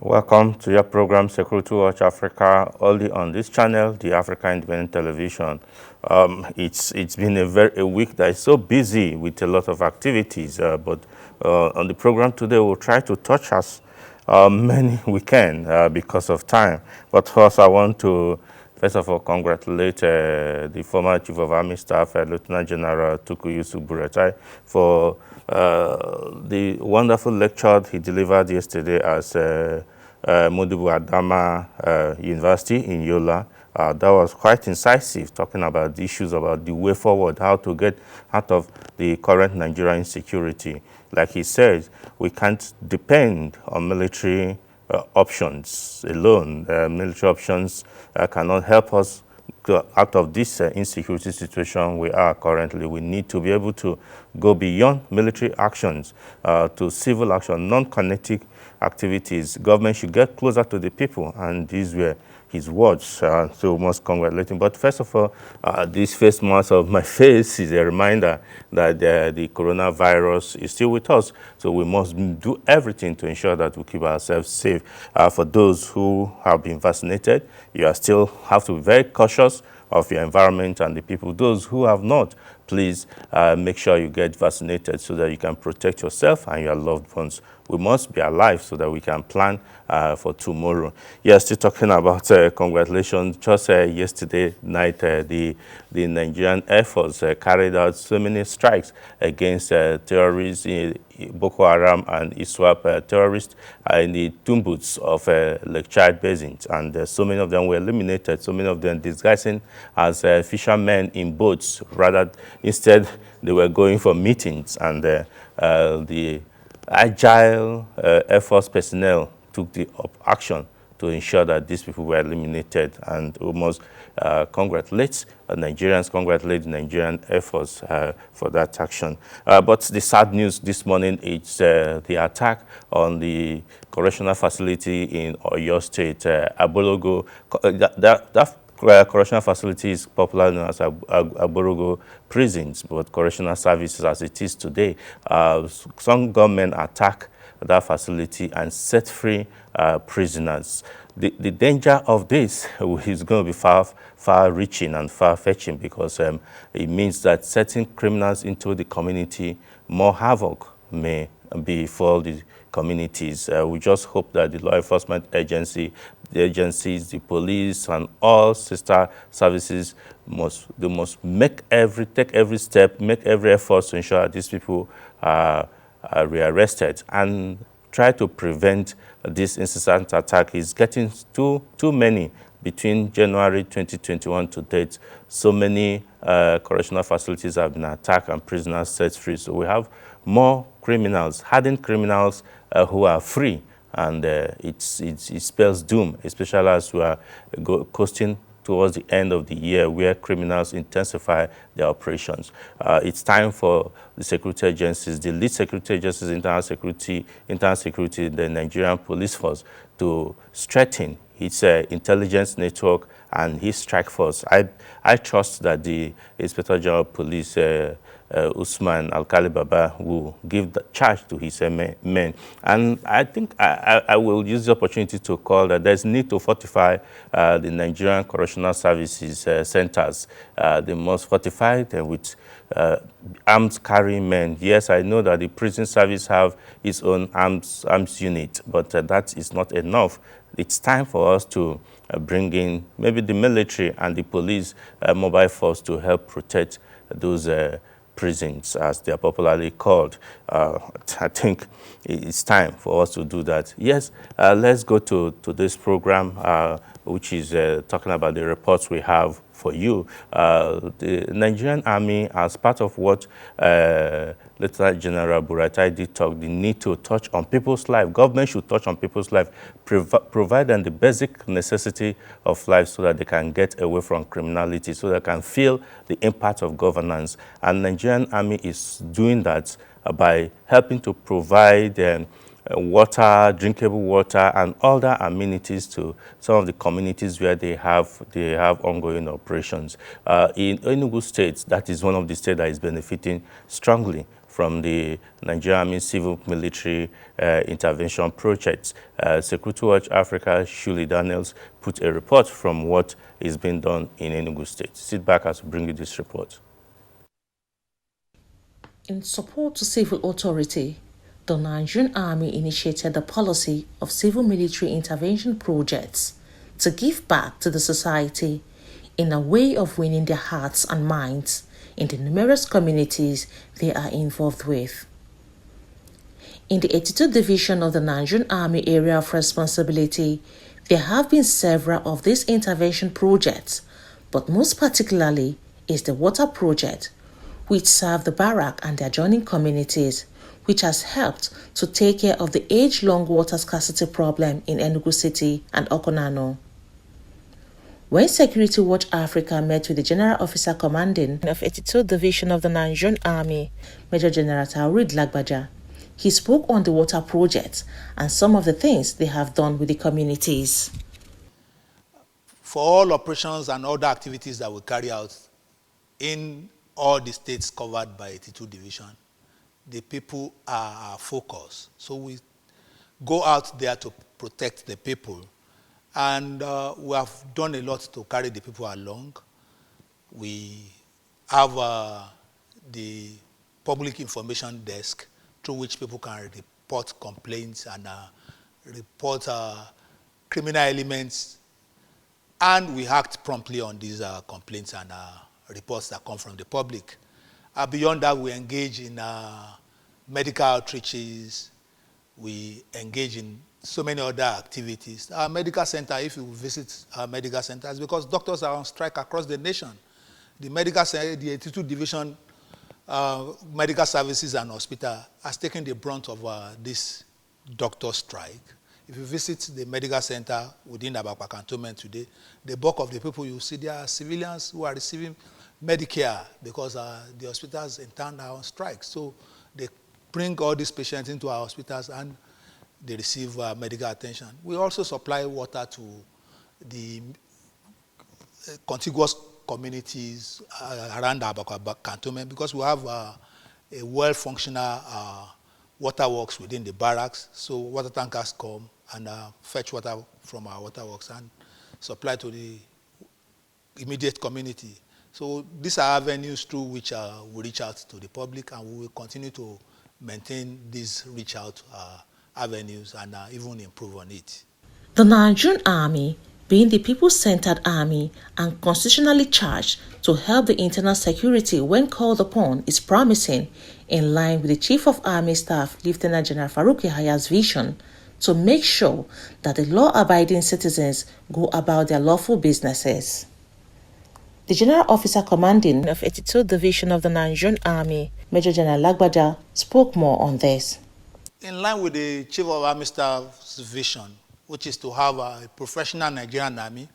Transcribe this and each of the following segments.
Welcome to your program, Security Watch Africa, only on this channel, the Africa Independent Television. It's been a week that is so busy with a lot of activities, but on the program today, we'll try to touch as many we can because of time. But first, I want to, first of all, congratulate the former Chief of Army Staff, Lieutenant General Tukur Yusuf Buratai, for the wonderful lecture he delivered yesterday as Modibo Adama University in Yola. That was quite incisive, talking about the issues about the way forward, how to get out of the current Nigerian insecurity. Like he said, we can't depend on military options alone. Military options cannot help us out of this insecurity situation we are currently. We need to be able to go beyond military actions to civil action, non-kinetic activities. Government should get closer to the people, and these were his words, so we must congratulate him. But first of all, this face mask of my face is a reminder that the coronavirus is still with us. So we must do everything to ensure that we keep ourselves safe. For those who have been vaccinated, you are still have to be very cautious of your environment and the people. Those who have not, please make sure you get vaccinated so that you can protect yourself and your loved ones. We must be alive so that we can plan for tomorrow. Yeah, still talking about congratulations. Just yesterday night, the Nigerian Air Force carried out so many strikes against terrorists, Boko Haram and ISWAP terrorists in the Tumbuts of Lake Chad basins. And so many of them were eliminated, so many of them disguising as fishermen in boats. Instead, they were going for meetings, and the agile Air Force personnel took the action to ensure that these people were eliminated, and we must congratulate Nigerians, congratulate the Nigerian Air Force for that action. But the sad news this morning is the attack on the correctional facility in Oyo State, Abologo. That correctional facility is popularly known as Aborogo prisons, but correctional services as it is today. Some government attack that facility and set free prisoners. The danger of this is going to be far-reaching and far-fetching, because it means that setting criminals into the community, more havoc may befall the communities. We just hope that the law enforcement agency, the agencies, the police, and all sister services must take every step, make every effort to ensure that these people are rearrested and try to prevent this incessant attack. Is getting too many. Between January 2021 to date, so many correctional facilities have been attacked and prisoners set free. So we have more criminals, hardened criminals who are free, and it spells doom, especially as we are coasting towards the end of the year, where criminals intensify their operations. It's time for the security agencies, the lead security agencies, internal security, the Nigerian police force, to strengthen its intelligence network and his strike force. I trust that the Inspector General of Police, Usman Alkali Baba, will give the charge to his men. And I think I will use the opportunity to call that there's need to fortify the Nigerian Correctional Services centers. They must fortify them with arms carrying men. Yes, I know that the prison service have its own arms unit, but that is not enough. It's time for us to bring in maybe the military and the police mobile force to help protect those prisons, as they are popularly called. I think it's time for us to do that. Yes, let's go to this program, which is talking about the reports we have for you. The Nigerian Army, as part of what Lieutenant General Buratai did talk, the need to touch on people's life. Government should touch on people's life, provide them the basic necessity of life so that they can get away from criminality, so they can feel the impact of governance. And Nigerian Army is doing that by helping to provide water, drinkable water, and other amenities to some of the communities where they have ongoing operations. In Enugu State, that is one of the states that is benefiting strongly from the Nigerian Army Civil Military Intervention Project. Security Watch Africa, Shuli Daniels, put a report from what is being done in Enugu State. Sit back as we bring you this report. In support to civil authority, the Nigerian Army initiated the policy of civil military intervention projects to give back to the society in a way of winning their hearts and minds in the numerous communities they are involved with. In the 82nd Division of the Nigerian Army Area of Responsibility, there have been several of these intervention projects, but most particularly is the water project, which serve the barrack and the adjoining communities, which has helped to take care of the age-long water scarcity problem in Enugu City and Okonano. When Security Watch Africa met with the General Officer Commanding of 82nd Division of the Nigerian Army, Major General Taurid Lagbaja, he spoke on the water project and some of the things they have done with the communities. For all operations and other activities that we carry out in all the states covered by 82 Division, the people are our focus. So we go out there to protect the people. And we have done a lot to carry the people along. We have the public information desk through which people can report complaints and report criminal elements. And we act promptly on these complaints and reports that come from the public. Beyond that, we engage in medical outreaches. We engage in so many other activities. Our medical center, if you visit our medical centers, because doctors are on strike across the nation. The medical center, the 82 Division Medical Services and Hospital has taken the brunt of this doctor strike. If you visit the medical center within Abakpa Cantonment today, the bulk of the people you see there are civilians who are receiving Medicare because the hospitals in town are on strike. So they bring all these patients into our hospitals and they receive medical attention. We also supply water to the contiguous communities around our cantonment because we have a well-functional waterworks within the barracks. So water tankers come and fetch water from our waterworks and supply to the immediate community. So these are avenues through which we reach out to the public, and we will continue to maintain these reach out avenues and even improve on it. The Nigerian Army, being the people-centered army and constitutionally charged to help the internal security when called upon, is promising, in line with the Chief of Army Staff, Lieutenant General Farouk Yahaya's vision to make sure that the law-abiding citizens go about their lawful businesses. The General Officer Commanding of 82nd Division of the Nigerian Army, Major General Lagbaja, spoke more on this. In line with the Chief of Army Staff's vision, which is to have a professional Nigerian army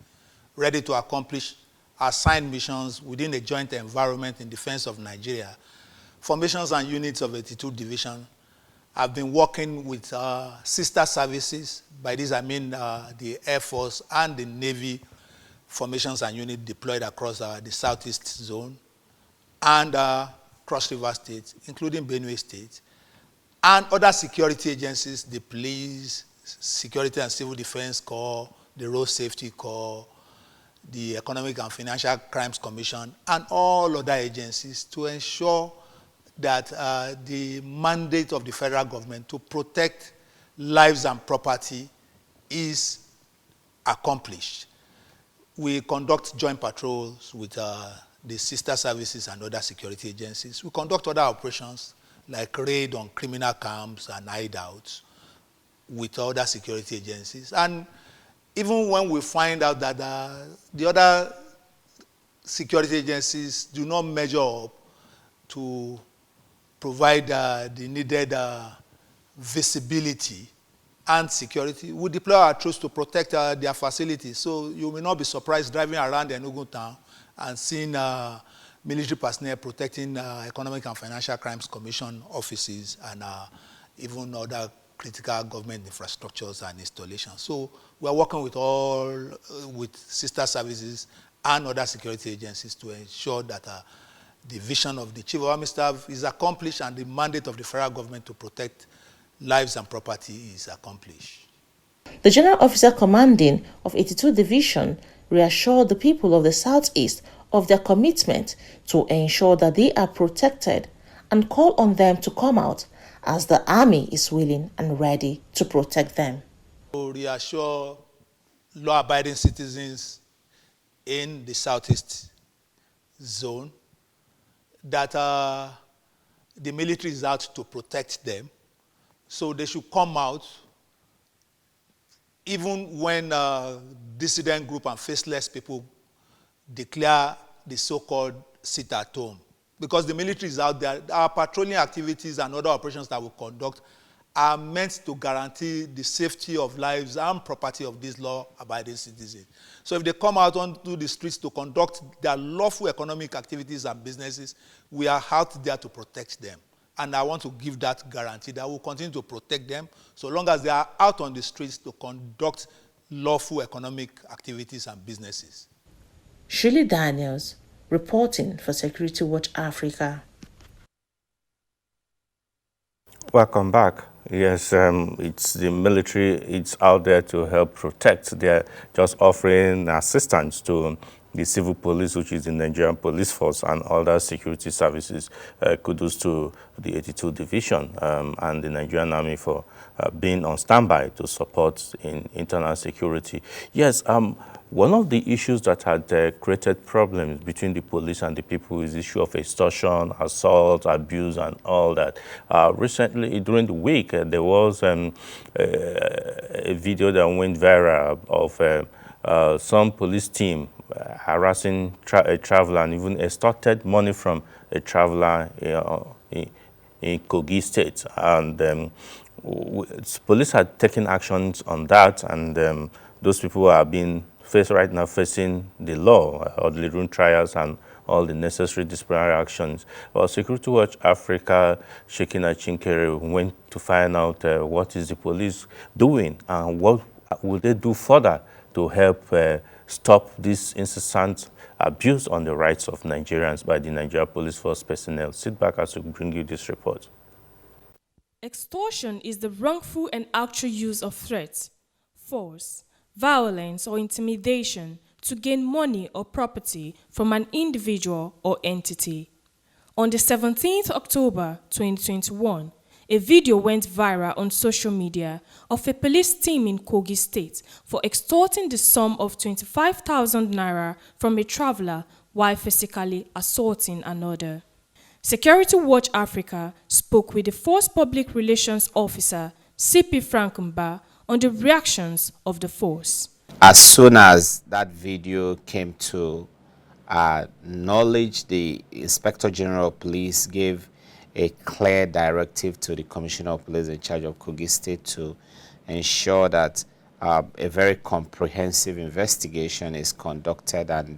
ready to accomplish assigned missions within a joint environment in defense of Nigeria, formations and units of 82 Division have been working with sister services. By this I mean the Air Force and the Navy formations and units deployed across the Southeast Zone and Cross River State, including Benue State, and other security agencies, the Police, Security and Civil Defense Corps, the Road Safety Corps, the Economic and Financial Crimes Commission, and all other agencies to ensure that the mandate of the federal government to protect lives and property is accomplished. We conduct joint patrols with the sister services and other security agencies. We conduct other operations like raid on criminal camps and hideouts with other security agencies. And even when we find out that the other security agencies do not measure up to provide the needed visibility and security, we deploy our troops to protect their facilities. So you may not be surprised driving around Enugu town and seeing military personnel protecting Economic and Financial Crimes Commission offices and even other critical government infrastructures and installations. So we are working with sister services and other security agencies to ensure that the vision of the Chief of Army Staff is accomplished and the mandate of the federal government to protect lives and property is accomplished. The General Officer Commanding of 82 Division reassured the people of the Southeast of their commitment to ensure that they are protected and called on them to come out as the Army is willing and ready to protect them. To reassure law-abiding citizens in the Southeast zone that the military is out to protect them, so they should come out even when dissident group and faceless people declare the so-called sit at home. Because the military is out there, our patrolling activities and other operations that we conduct are meant to guarantee the safety of lives and property of these law-abiding citizens. So if they come out onto the streets to conduct their lawful economic activities and businesses, we are out there to protect them. And I want to give that guarantee that we'll continue to protect them so long as they are out on the streets to conduct lawful economic activities and businesses. Shirley Daniels, reporting for Security Watch Africa. Welcome back. Yes, it's the military. It's out there to help protect. They're just offering assistance to the civil police, which is the Nigerian Police Force, and other security services. Kudos to the 82 Division and the Nigerian Army for being on standby to support in internal security. Yes, one of the issues that had created problems between the police and the people is the issue of extortion, assault, abuse, and all that. Recently, during the week, there was a video that went viral of some police team harassing a traveler and even extorted money from a traveler in Kogi State. And police had taken actions on that, and those people are being right now facing the law, orderly room trials, and all the necessary disciplinary actions. Well, Security Watch Africa, Shekina Chinkere, went to find out what is the police doing and what will they do further to help stop this incessant abuse on the rights of Nigerians by the Nigeria Police Force personnel. Sit back as we bring you this report. Extortion is the wrongful and actual use of threats, force, violence, or intimidation to gain money or property from an individual or entity. On the 17th October 2021, a video went viral on social media of a police team in Kogi State for extorting the sum of 25,000 naira from a traveler while physically assaulting another. Security Watch Africa spoke with the Force Public Relations Officer, CP Frank Mba, on the reactions of the force. As soon as that video came to knowledge, the Inspector General of Police gave a clear directive to the Commissioner of Police in charge of Kogi State to ensure that a very comprehensive investigation is conducted, and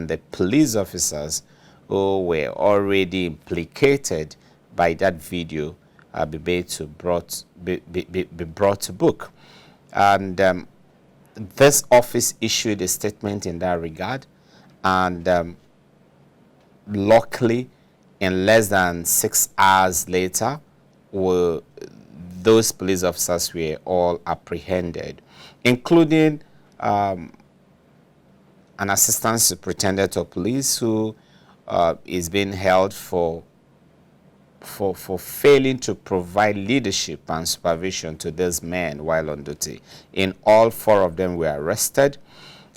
the police officers who were already implicated by that video be brought to book. And this office issued a statement in that regard, and luckily, in less than 6 hours later, those police officers were all apprehended, including an assistant superintendent of police who is being held for failing to provide leadership and supervision to these men while on duty. In all, 4 of them were arrested.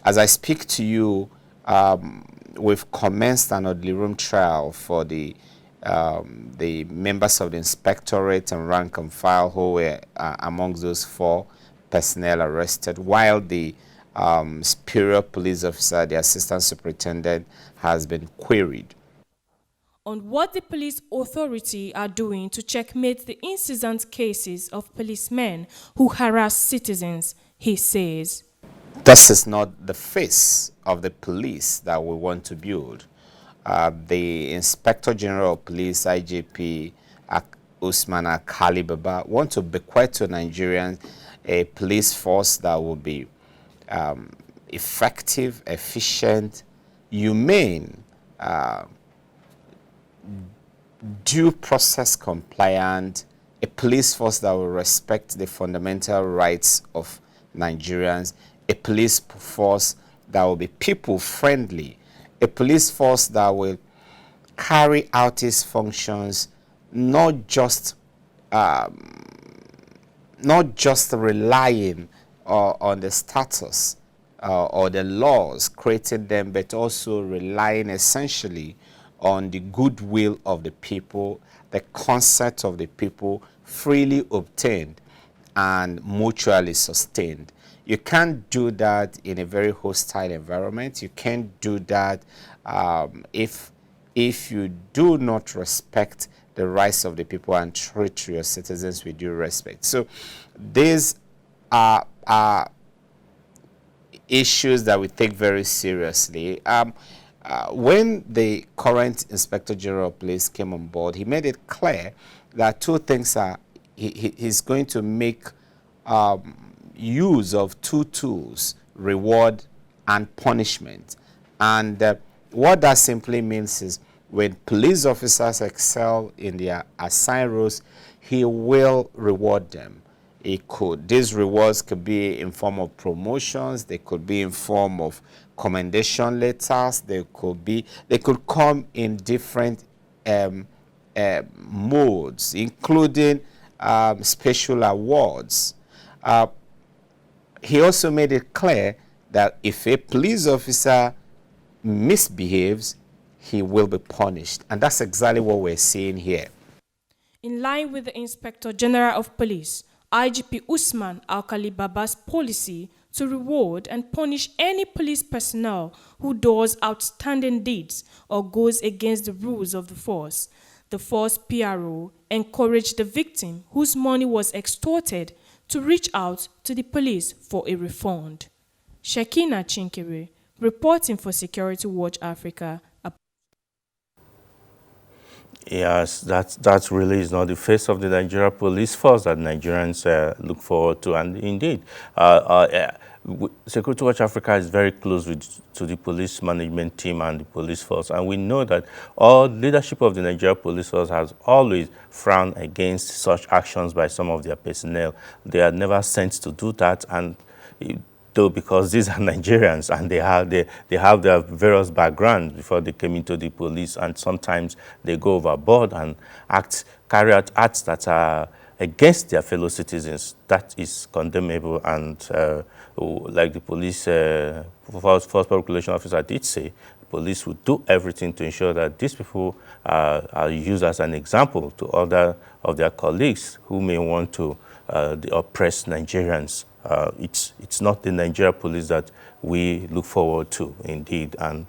As I speak to you, we've commenced an orderly room trial for the members of the inspectorate and rank and file who were amongst those 4 personnel arrested, while the superior police officer, the assistant superintendent, has been queried. On what the police authority are doing to checkmate the incessant cases of policemen who harass citizens, he says. This is not the face of the police that we want to build. The Inspector General of Police, IGP Usman Akali Baba, want to bequeath to Nigerians a police force that will be effective, efficient, humane, due process compliant, a police force that will respect the fundamental rights of Nigerians, a police force that will be people friendly, a police force that will carry out its functions not just relying on the status or the laws creating them, but also relying essentially on the goodwill of the people, the consent of the people, freely obtained and mutually sustained. You can't do that in a very hostile environment. You can't do that if you do not respect the rights of the people and treat your citizens with due respect. So these are issues that we take very seriously. When the current Inspector General of Police came on board, he made it clear that two things are, he's going to make use of two tools, reward and punishment. And what that simply means is when police officers excel in their assigned roles, he will reward them. These rewards could be in form of promotions, they could be in form of commendation letters, they could come in different modes, including special awards. He also made it clear that if a police officer misbehaves, he will be punished. And that's exactly what we're seeing here. In line with the Inspector General of Police, IGP Usman Alkali Baba's policy to reward and punish any police personnel who does outstanding deeds or goes against the rules of the force PRO encouraged the victim whose money was extorted to reach out to the police for a refund. Shekina Chinkere, reporting for Security Watch Africa. Yes, that really is not the face of the Nigeria police force that Nigerians look forward to. And indeed, Security Watch Africa is very close to the police management team and the police force. And we know that all leadership of the Nigeria police force has always frowned against such actions by some of their personnel. They are never sent to do that. And though because these are Nigerians and they have their various backgrounds before they came into the police, and sometimes they go overboard and carry out acts that are against their fellow citizens. That is condemnable, and like the police force public relations officer did say, the police will do everything to ensure that these people are used as an example to other of their colleagues who may want to oppress Nigerians. It's not the Nigeria police that we look forward to, indeed, and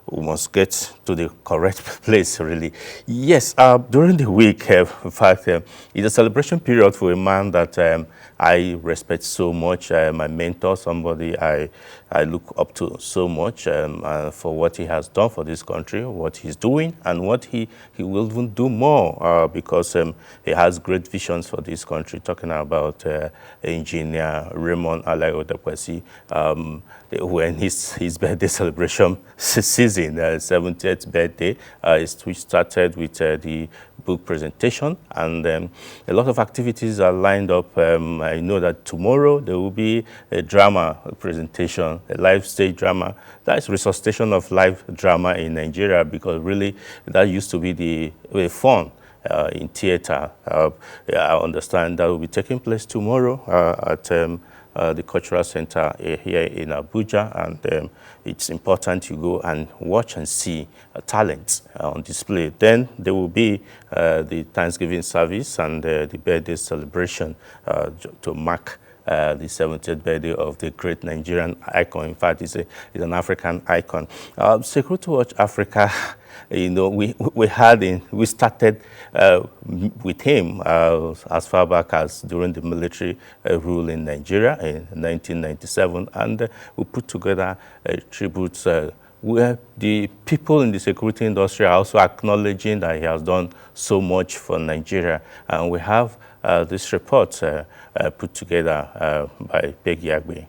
we must get to the correct place, really. Yes, during the week, in fact, it's a celebration period for a man that I respect so much, my mentor, somebody I look up to so much for what he has done for this country, what he's doing, and what he will even do more because he has great visions for this country. Talking about Engineer Raymond Alaodekwesi, when his birthday celebration season, 70th birthday, which started with the book presentation, and a lot of activities are lined up. I know that tomorrow there will be a drama presentation, a live stage drama. That's resuscitation of live drama in Nigeria, because really that used to be the fun in theater. I understand that will be taking place tomorrow at the Cultural Center here in Abuja, and it's important you go and watch and see talents on display. Then there will be the Thanksgiving service and the birthday celebration to mark the 70th birthday of the great Nigerian icon. In fact, it's an African icon. Security Watch Africa, you know, we started with him as far back as during the military rule in Nigeria in 1997, and we put together tributes where the people in the security industry are also acknowledging that he has done so much for Nigeria. And we have this report put together by Peggy Agbe.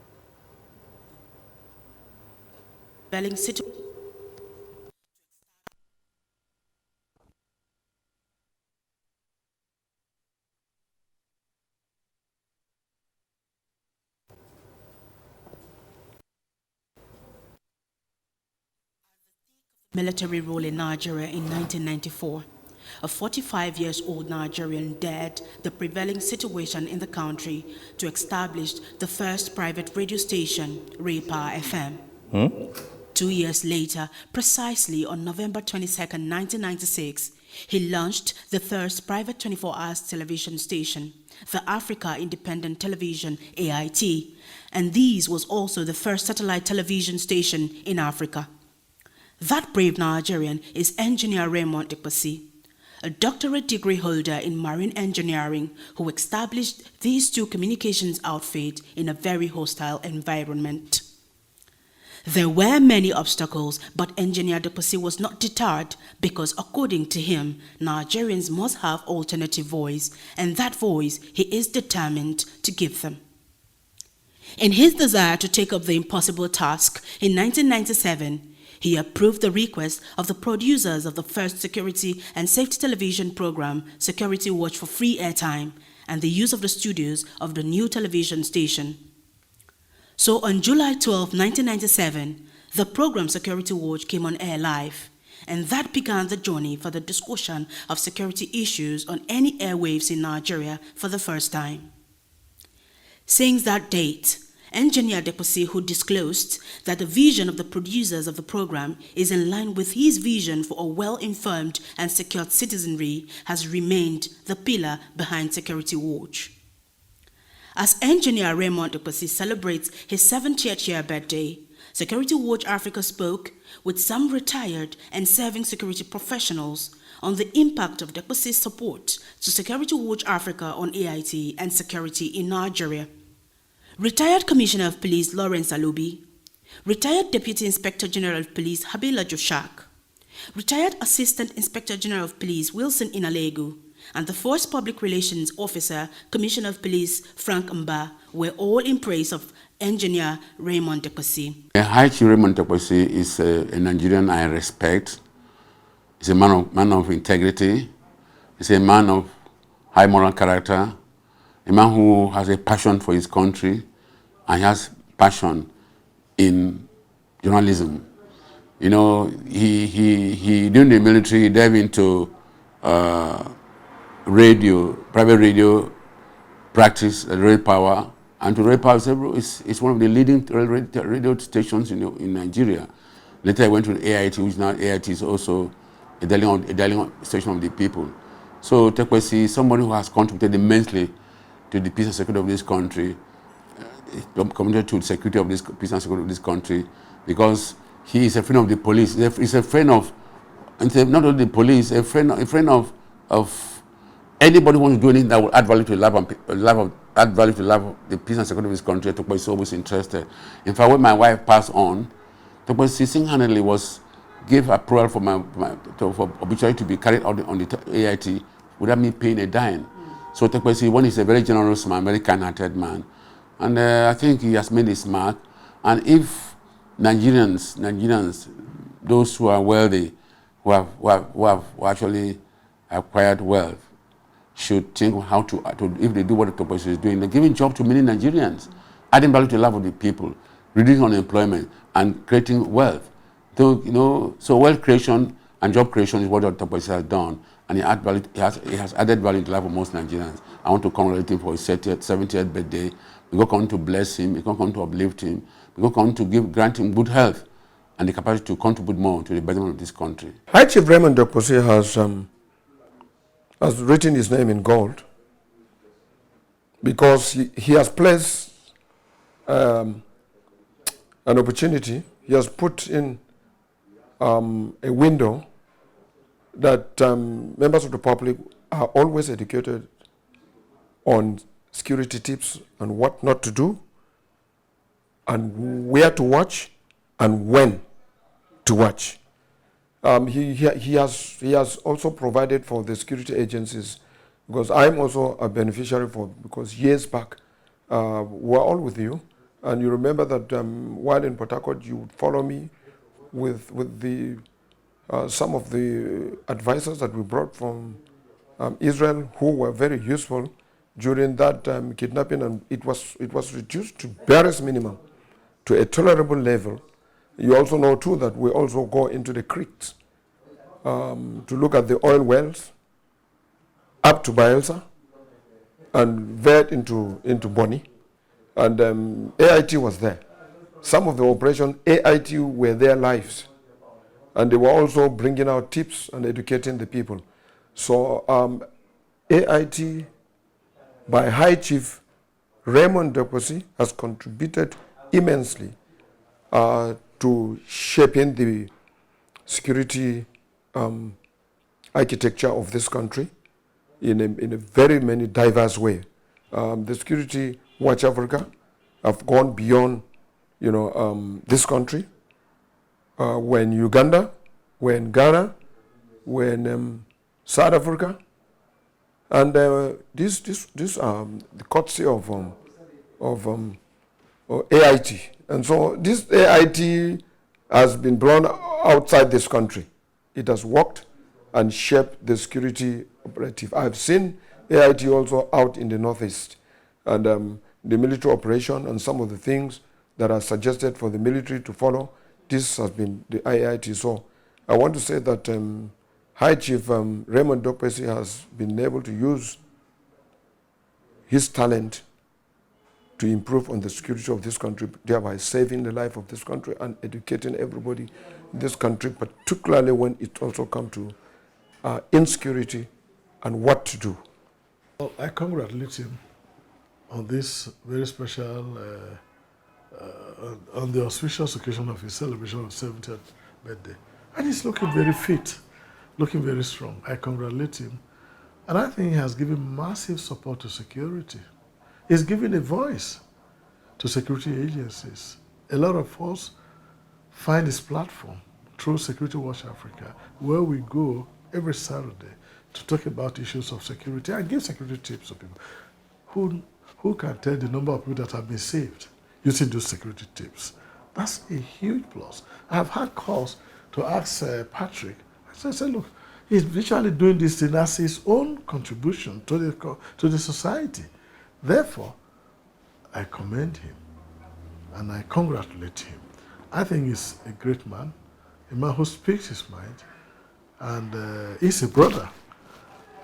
Military rule in Nigeria in 1994. A 45-year-old Nigerian dared the prevailing situation in the country to establish the first private radio station, Raypower FM. 2 years later, precisely on November 22, 1996, he launched the first private 24-hour television station, the Africa Independent Television, AIT, and this was also the first satellite television station in Africa. That brave Nigerian is Engineer Raymond Ekpasi, a doctorate degree holder in marine engineering who established these two communications outfits in a very hostile environment. There were many obstacles, but Engineer Ekpasi was not deterred because, according to him, Nigerians must have alternative voice, and that voice he is determined to give them. In his desire to take up the impossible task, in 1997, he approved the request of the producers of the first security and safety television program, Security Watch, for free airtime and the use of the studios of the new television station. So on July 12, 1997, the program Security Watch came on air live, and that began the journey for the discussion of security issues on any airwaves in Nigeria for the first time. Since that date, Engineer Ekpasi, who disclosed that the vision of the producers of the program is in line with his vision for a well-informed and secured citizenry, has remained the pillar behind Security Watch. As Engineer Raymond Ekpasi celebrates his 70th year birthday, Security Watch Africa spoke with some retired and serving security professionals on the impact of Ekpasi's support to Security Watch Africa on AIT and security in Nigeria. Retired Commissioner of Police Lawrence Alobi, Retired Deputy Inspector General of Police Habila Joshak, Retired Assistant Inspector General of Police Wilson Inalegu, and the Force Public Relations Officer, Commissioner of Police Frank Mba, were all in praise of Engineer Raymond Ekpasi. High Chief Raymond Ekpasi is a Nigerian I respect. He's a man of integrity. He's a man of high moral character, a man who has a passion for his country, and he has passion in journalism. You know, he during the military, dived into radio, private radio practice at Raypower, and to Raypower is one of the leading radio stations in Nigeria. Later I went to AIT, which now AIT is also a dialing station of the people. So Ekpasi is somebody who has contributed immensely to the peace and security of this country, committed to the security of this peace and security of this country, because he is a friend of the police. He's a friend of, not only the police, a friend of anybody who wants to do anything that will add value to the life of the peace and security of this country. Ekpasi is always interested. In fact, when my wife passed on, Ekpasi single-handedly gave approval for obituary to be carried out on the AIT without me paying a dime. So Ekpasi, one is a very generous man, very kind-hearted man, and I think he has made his mark. And if Nigerians, those who are wealthy, who have actually acquired wealth, should think how to if they do what Ekpasi is doing, they're giving job to many Nigerians, adding value to the life of the people, reducing unemployment, and creating wealth. So wealth creation and job creation is what Ekpasi has done. And he has added value to the life of most Nigerians. I want to congratulate him for his 70th birthday. We go on to bless him. We go on to uplift him. We go on to grant him good health and the capacity to contribute more to the betterment of this country. High Chief Raymond Ekpasi has written his name in gold because he has placed an opportunity. He has put in a window that members of the public are always educated on security tips and what not to do, and where to watch, and when to watch. He has also provided for the security agencies, because I'm also a beneficiary because years back we were all with you, and you remember that while in Port Harcourt you would follow me with the some of the advisors that we brought from Israel, who were very useful during that kidnapping, and it was reduced to barest minimum, to a tolerable level, You also know too that we also go into the creeks to look at the oil wells up to Bielsa and vet into Boni. And AIT was there. Some of the operation, AIT were their lives. And they were also bringing out tips and educating the people. So AIT, by High Chief Raymond Dokpesi, has contributed immensely to shaping the security architecture of this country in a very many diverse way. The Security Watch Africa have gone beyond, this country. When Uganda, when Ghana, when South Africa, and this the courtesy of AIT, and so this AIT has been blown outside this country. It has worked and shaped the security operative. I've seen AIT also out in the Northeast, and the military operation and some of the things that are suggested for the military to follow. This has been the AIT. So I want to say that High Chief Raymond Dokpesi has been able to use his talent to improve on the security of this country, thereby saving the life of this country and educating everybody in this country, particularly when it also comes to insecurity and what to do. Well, I congratulate him on this very special, on the auspicious occasion of his celebration of 70th birthday. And he's looking very fit, looking very strong. I congratulate him. And I think he has given massive support to security. He's given a voice to security agencies. A lot of us find his platform through Security Watch Africa, where we go every Saturday to talk about issues of security and give security tips to people. Who can tell the number of people that have been saved using those security tips? That's a huge plus. I've had calls to ask Patrick. I said, look, he's virtually doing this thing as his own contribution to the society. Therefore, I commend him and I congratulate him. I think he's a great man, a man who speaks his mind, and he's a brother.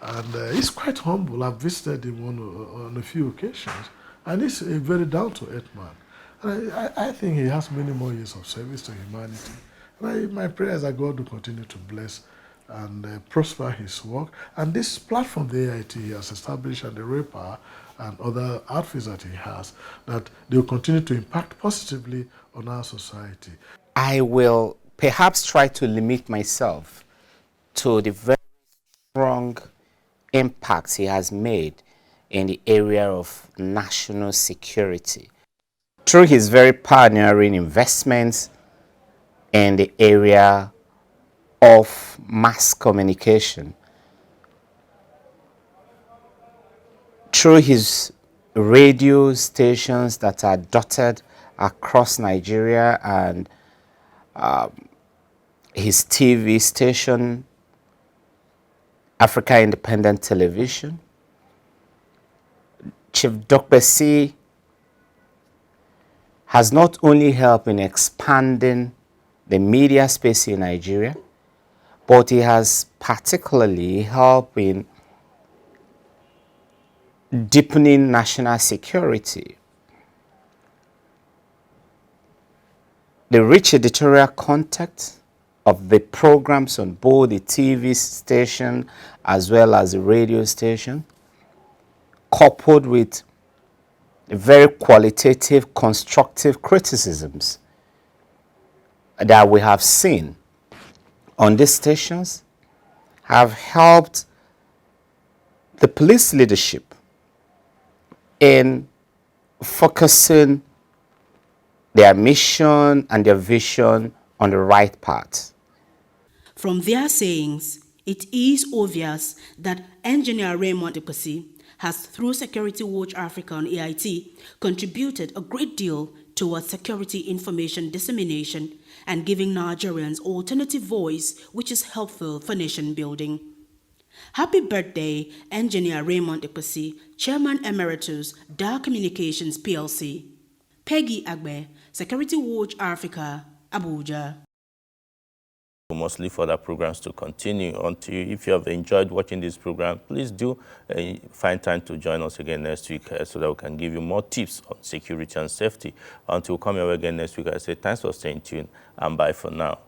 And he's quite humble. I've visited him on a few occasions, and he's a very down-to-earth man. And I think he has many more years of service to humanity. My prayers are God will continue to bless and prosper his work. And this platform, the AIT, he has established, and the RAPAR and other outfits that he has, that they will continue to impact positively on our society. I will perhaps try to limit myself to the very strong impacts he has made in the area of national security through his very pioneering investments in the area of mass communication, through his radio stations that are dotted across Nigeria, and his TV station, Africa Independent Television. Chief Dokpesi has not only helped in expanding the media space in Nigeria, but he has particularly helped in deepening national security. The rich editorial content of the programs on both the TV station as well as the radio station, coupled with very qualitative, constructive criticisms that we have seen on these stations, have helped the police leadership in focusing their mission and their vision on the right path. From their sayings, it is obvious that Engineer Raymond Dokpesi has, through Security Watch Africa on AIT, contributed a great deal towards security information dissemination and giving Nigerians alternative voice, which is helpful for nation building. Happy birthday, Engineer Raymond Dokpesi, Chairman Emeritus, Dar Communications PLC. Peggy Agbe, Security Watch Africa, Abuja. We must leave further programs to continue. Until, if you have enjoyed watching this program, please do find time to join us again next week so that we can give you more tips on security and safety. Until we come here again next week, I say thanks for staying tuned and bye for now.